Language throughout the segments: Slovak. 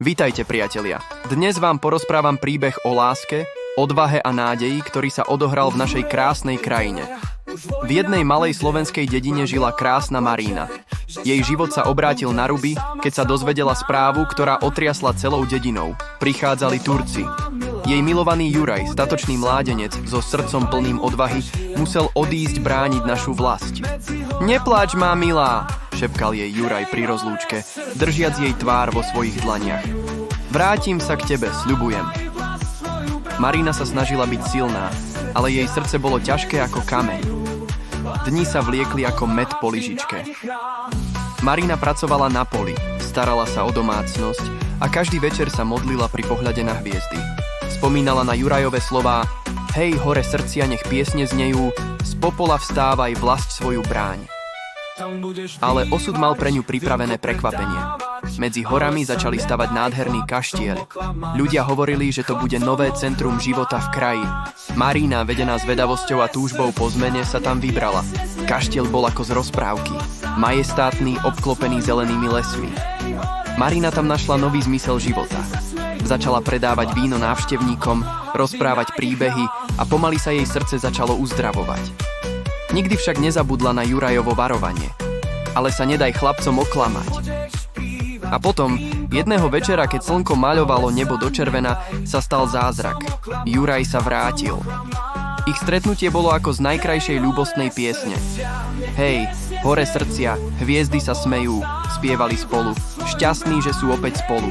Vítajte, priatelia. Dnes vám porozprávam príbeh o láske, odvahe a nádeji, ktorý sa odohral v našej krásnej krajine. V jednej malej slovenskej dedine žila krásna Marína. Jej život sa obrátil na ruby, keď sa dozvedela správu, ktorá otriasla celou dedinou. Prichádzali Turci. Jej milovaný Juraj, statočný mládenec so srdcom plným odvahy, musel odísť brániť našu vlast. Nepláč, má milá, šepkal jej Juraj pri rozlúčke, držiac jej tvár vo svojich dlaniach. Vrátim sa k tebe, sľubujem. Marína sa snažila byť silná, ale jej srdce bolo ťažké ako kameň. Dni sa vliekli ako med po lyžičke. Marína pracovala na poli, starala sa o domácnosť a každý večer sa modlila pri pohľade na hviezdy. Spomínala na Jurajove slová: Hej, hore srdcia, nech piesne znejú, z popola vstávaj, vlasť svoju bráň. Ale osud mal pre ňu pripravené prekvapenie. Medzi horami začali stavať nádherný kaštiel. Ľudia hovorili, že to bude nové centrum života v kraji. Marína, vedená zvedavosťou a túžbou po zmene, sa tam vybrala. Kaštiel bol ako z rozprávky. Majestátny, obklopený zelenými lesmi. Marína tam našla nový zmysel života. Začala predávať víno návštevníkom, rozprávať príbehy a pomaly sa jej srdce začalo uzdravovať. Nikdy však nezabudla na Jurajovo varovanie. Ale sa nedaj chlapcom oklamať. A potom, jedného večera, keď slnko maľovalo nebo do červena, sa stal zázrak. Juraj sa vrátil. Ich stretnutie bolo ako z najkrajšej ľúbostnej piesne. Hej, hore srdcia, hviezdy sa smejú, spievali spolu, šťastní, že sú opäť spolu.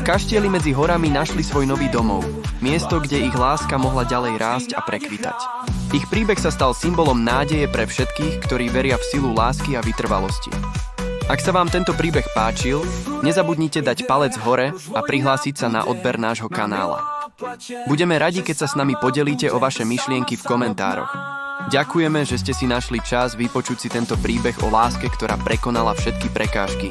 V kaštieli medzi horami našli svoj nový domov, miesto, kde ich láska mohla ďalej rásť a prekvitať. Ich príbeh sa stal symbolom nádeje pre všetkých, ktorí veria v silu lásky a vytrvalosti. Ak sa vám tento príbeh páčil, nezabudnite dať palec hore a prihlásiť sa na odber nášho kanála. Budeme radi, keď sa s nami podelíte o vaše myšlienky v komentároch. Ďakujeme, že ste si našli čas vypočuť si tento príbeh o láske, ktorá prekonala všetky prekážky.